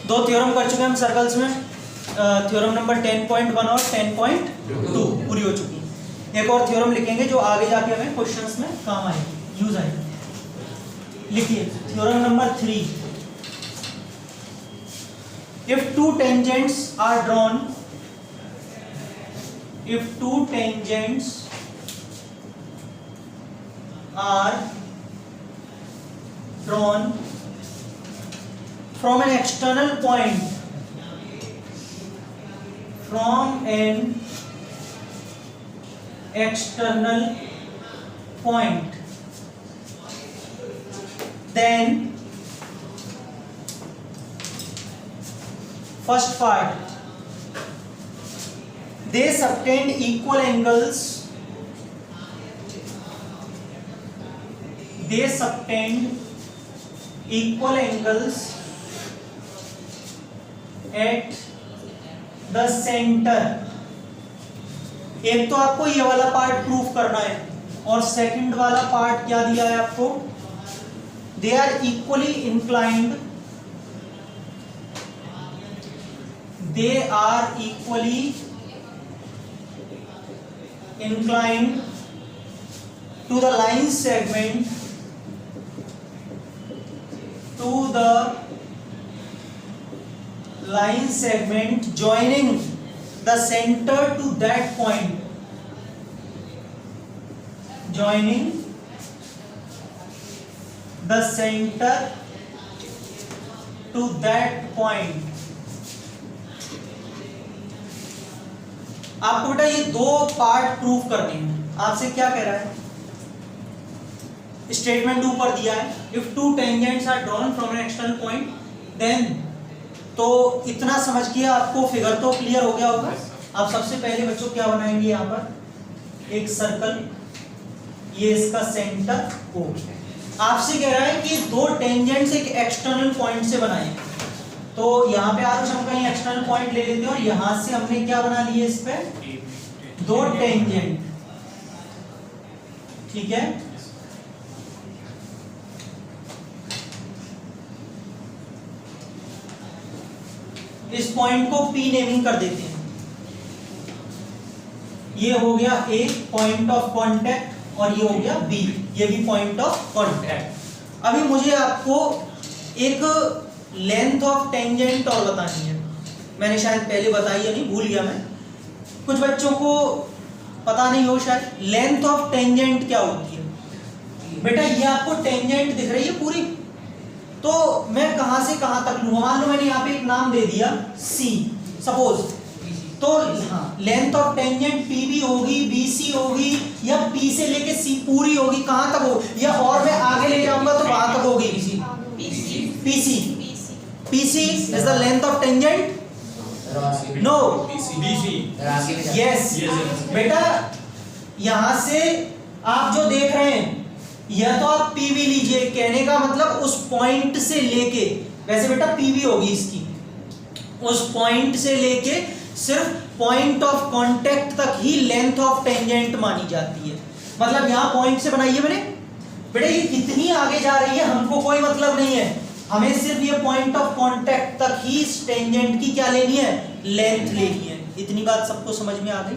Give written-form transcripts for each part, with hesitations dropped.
दो थ्योरम कर चुके हम सर्कल्स में, थ्योरम नंबर 10.1 और 10.2 पूरी हो चुकी है। एक और थ्योरम लिखेंगे जो आगे जाके हमें क्वेश्चंस में काम आएगी, यूज आएगी। लिखिए theorem number 3, if two tangents are drawn, if two tangents are drawn from an external point, from an external point, then first part, they subtend equal angles, they subtend equal angles at the center। एक तो आपको ये वाला part proof करना है, और second वाला part क्या दिया है आपको, they are equally inclined, they are equally inclined to the line segment, to the line segment joining the center to that point, joining the center to that point। आपको बेटा ये दो पार्ट प्रूफ करने हैं। आपसे क्या कह रहा है, स्टेटमेंट ऊपर दिया है, if two tangents are drawn from an external point then, तो इतना समझ के आपको फिगर तो क्लियर हो गया होगा। आप सबसे पहले बच्चों क्या बनाएंगे, यहाँ पर एक सर्कल, ये इसका सेंटर हो। आपसे कह रहा है कि दो टेंजेंट्स एक एक्सटर्नल पॉइंट से बनाए, तो यहाँ पे आरुष हम कहीं एक्सटर्नल पॉइंट ले लेते हैं, और यहां से हमने क्या बना लिए, इस पे दो टेंजेंट, ठीक है। इस पॉइंट को P नेमिंग कर देते हैं, ये हो गया A पॉइंट ऑफ कांटेक्ट, और ये हो गया B, ये भी पॉइंट ऑफ कांटेक्ट। अभी मुझे आपको एक लेंथ ऑफ टेंजेंट और बतानी है, मैंने शायद पहले बताई या नहीं, भूल गया मैं, कुछ बच्चों को पता नहीं हो शायद। लेंथ ऑफ टेंजेंट क्या होती है बेटा, ये आपको टेंजेंट दिख रही है पूरी, तो मैं कहां से कहां तक लूंगा, मान लो मैंने यहाँ पे एक नाम दे दिया C सपोज, तो हाँ लेंथ ऑफ टेंजेंट PB होगी, BC होगी, या P से लेके C पूरी होगी, कहां तक होगी, या और मैं आगे ले जाऊंगा तो वहां तक होगी PC। PC is the length of tangent? No. BC. Yes. बेटा यहां से आप जो देख रहे हैं, या तो आप PB लीजिए, कहने का मतलब उस पॉइंट से लेके, वैसे बेटा PB होगी इसकी, उस पॉइंट से लेके सिर्फ पॉइंट ऑफ कांटेक्ट तक ही लेंथ ऑफ टेंजेंट मानी जाती है। मतलब यहां पॉइंट से बनाइए मैंने, बेटा ये कितनी आगे जा रही है हमको कोई मतलब नहीं है, हमें सिर्फ ये पॉइंट ऑफ कांटेक्ट तक ही इस टेंजेंट की क्या लेनी है, लेंथ लेनी है। इतनी बात सबको समझ में आ गई?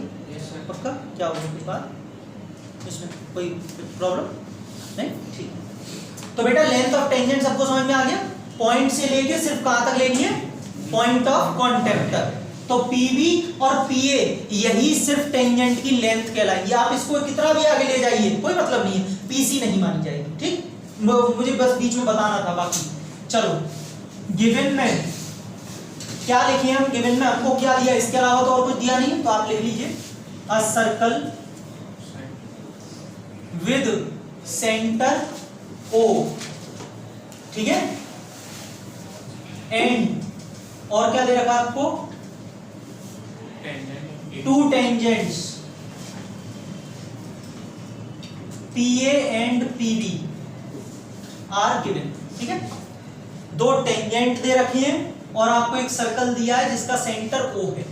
पक्का? क्या होगा कोई बात इसमें, कोई प्रॉब्लम नहीं? ठीक। तो बेटा लेंथ ऑफ टेंजेंट सबको समझ में आ गया, पॉइंट से लेके सिर्फ कहां तक लेनी है, पॉइंट ऑफ कांटेक्ट तक। तो PB और PA यही सिर्फ टेंजेंट की लेंथ कहलाएगी। आप इसको कितना भी आगे ले जाइए कोई मतलब नहीं है, PC नहीं मानी जाएगी। ठीक, मुझे बस बीच में बताना था, बाकी चलो। गिवन में क्या लिखे हम, गिवन में हमको क्या दिया, इसके अलावा तो और कुछ दिया नहीं, तो आप लिख लीजिए a circle with centre O, ठीक है, एंड और क्या दे रखा आपको, two tangents PA and PB are given. ठीक है, दो टेंजेंट दे रखी है और आपको एक सर्कल दिया है जिसका सेंटर O है।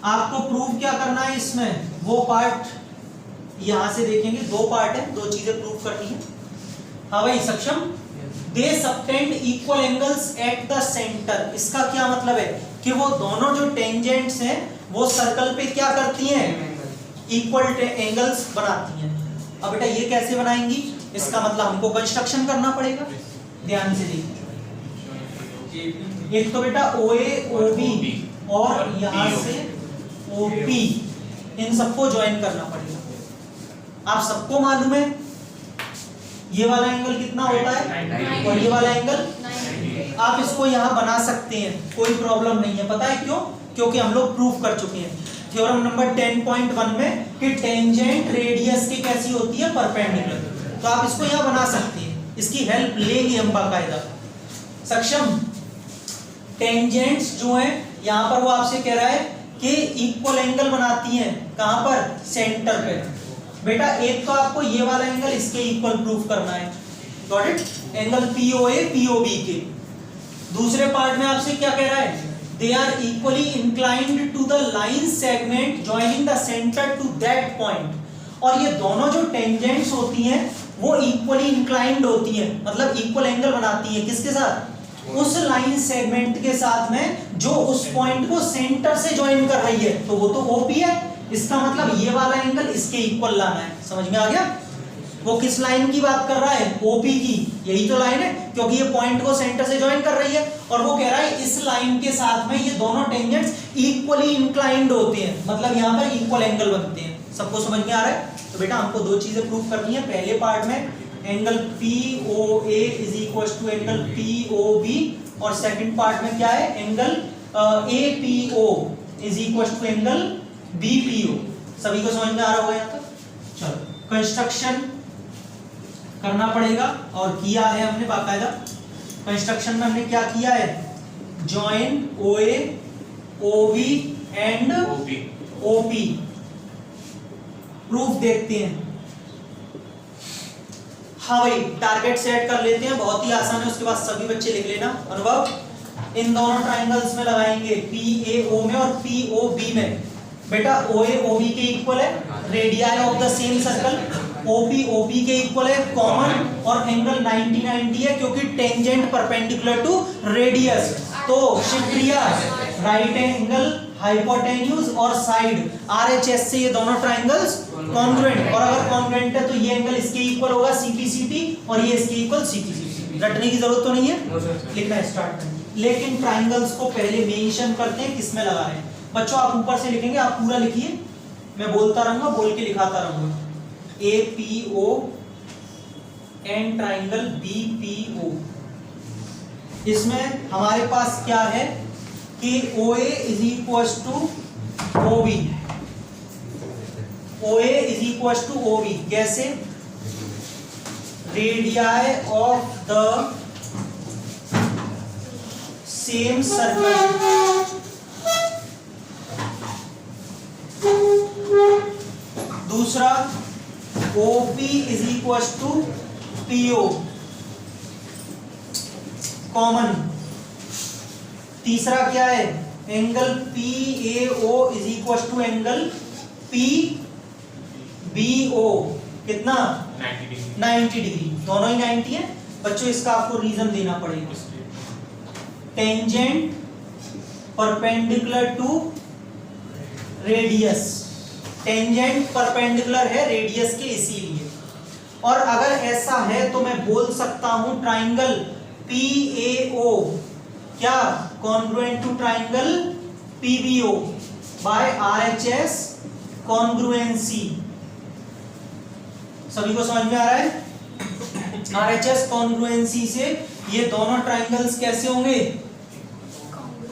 आपको प्रूव क्या करना है इसमें, वो पार्ट यहां से देखेंगे, दो पार्ट है, दो चीजें प्रूव करनी है। हाँ भाई सक्षम, they subtend equal angles at the centre. इसका क्या मतलब है कि वो दोनों जो टेंजेंट्स हैं वो सर्कल पे क्या करती हैं, इक्वल एंगल्स बनाती हैं। अब बेटा ये कैसे बनाएंगी, इसका मतलब हमको कंस्ट्रक्शन करना पड़ेगा। ध्यान से देखिए, एक तो बेटा OA OB और यहां से OP, इन सबको ज्वाइन करना पड़ेगा। आप सबको मालूम है ये वाला एंगल कितना होता है और ये वाला एंगल, आप इसको यहां बना सकते हैं, कोई प्रॉब्लम नहीं है। पता है क्यों? क्योंकि हम लोग प्रूफ कर चुके हैं थ्योरम नंबर 10.1 में कि टेंजेंट रेडियस की कैसी होती है, परपेंडिकुलर। तो आप इसको यहां बना सकते हैं, इसकी हेल्प लेंगे हम बाकायदा। सक्षम, टेंजेंट्स जो है यहां पर वो आपसे कह रहा है कि इक्वल एंगल बनाती हैं, कहां पर, सेंटर पे। बेटा एक तो आपको ये वाला एंगल इसके इक्वल प्रूफ करना है, got it, angle POA POB के। दूसरे पार्ट में आपसे क्या कह रहा है, they are equally inclined to the line segment joining the centre to that point. और ये दोनों जो टेंजेंट्स होती हैं वो इक्वली इंक्लाइंड होती हैं, मतलब इक्वल एंगल बनाती है किसके साथ, उस लाइन सेगमेंट के साथ में जो उस पॉइंट को सेंटर से ज्वाइन कर रही है, तो वो तो OP है। इसका मतलब ये वाला एंगल इसके इक्वल लाना है। समझ में आ गया? वो किस लाइन की बात कर रहा है, OP की, यही तो लाइन है, क्योंकि ये पॉइंट को सेंटर से ज्वाइन कर रही है। और वो कह रहा है इस लाइन के साथ में ये दोनों टेंजेंट्स इक्वली इंक्लाइंड होते हैं, मतलब यहाँ पर इक्वल एंगल बनते हैं। सबको समझ में आ रहा है? तो बेटा हमको दो चीजें प्रूव करनी है। पहले पार्ट में angle POA is equal to angle POB, और सेकंड पार्ट में क्या है, angle APO is equal to angle BPO। सभी को समझ में आ रहा होगा यहाँ तक? चलो कंस्ट्रक्शन करना पड़ेगा, और किया है हमने बाकायदा। कंस्ट्रक्शन में हमने क्या किया है, join OA OB and OP। Proof देखते हैं। हाँ भाई, टारगेट सेट कर लेते हैं, बहुत ही आसान है, उसके बाद सभी बच्चे लिख लेना। अनुभव इन दोनों ट्राइंगल्स में लगाएंगे, PAO में और POB में। बेटा OA OB के इक्वल है, radii of the same circle, OP OP के इक्वल है, कॉमन, और एंगल 90-90 है क्योंकि टेंजेंट परपेंडिकुलर टू रेडियस। तो शिफ्टिया राइट एंगल, हाइपोटेन्यूज और साइड, RHS से ये दोनों ट्राइंगल्स कॉन्ग्रुएंट, और अगर कॉन्ग्रुएंट है तो ये एंगल इसके इक्वल होगा CPCT, और ये इसके इक्वल CPCT। रटने की जरूरत तो नहीं है, लिखना स्टार्ट करें। लेकिन ट्राइंगल्स को पहले मेंशन करते हैं किसमें लगा रहे हैं। बच्चों आप ऊपर से लिखेंगे, आप पूरा लिखिए, मैं बोलता रहूंगा, बोल के लिखाता रहूंगा। APO एंड ट्राइंगल BPO, इसमें हमारे पास क्या है कि OA is equal to OB, OA is equal to OB। कैसे, radii of the same circle, दूसरा OP is equal to PO, common. तीसरा क्या है, angle PAO is equal to angle PBO, कितना, 90 डिग्री, दोनों ही 90 है। बच्चों इसका आपको रीजन देना पड़ेगा, tangent perpendicular to radius, tangent perpendicular है रेडियस के, इसीलिए। और अगर ऐसा है तो मैं बोल सकता हूं ट्राइंगल PAO क्या, congruent to triangle PBO by RHS congruency. सभी को समझ में आ रहा है? RHS कॉन्ग्रुएंसी से ये दोनों ट्राइंगल्स कैसे होंगे,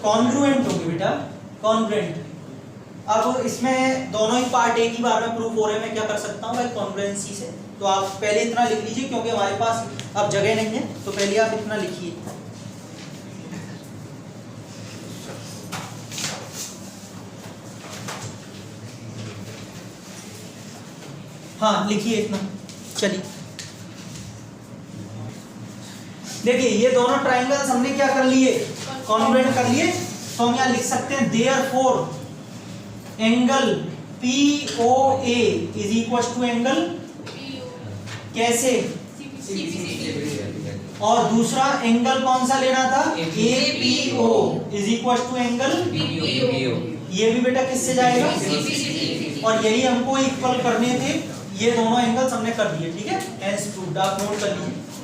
कॉन्ग्रुएंट होंगे बेटा, कॉन्ग्रुएंट। अब इसमें दोनों ही पार्ट एक ही बार में प्रूफ हो रहे हैं, मैं क्या कर सकता हूँ भाई, कॉन्ग्रुएंसी से। तो आप पहले इतना लिख लीजिए, क्योंकि हमारे पास अब जगह नहीं है, तो पहले आप इतना लिखिए। हाँ लिखिए इतना, चलिए देखिए ये दोनों ट्राइंगल्स हमने क्या कर लिए, कॉन्ग्रुएंट कर लिए। तो हम यहाँ लिख सकते हैं therefore angle POA is equal to angle, कैसे, और दूसरा एंगल कौन सा लेना था, APO is equal to angle BPO। ये भी बेटा किससे जाएगा, CPCT। और यही हमको इक्वल करने थे, ये दोनों एंगल्स हमने कर दिए, ठीक है, हेंस प्रूव्ड, आप नोट कर लीजिए।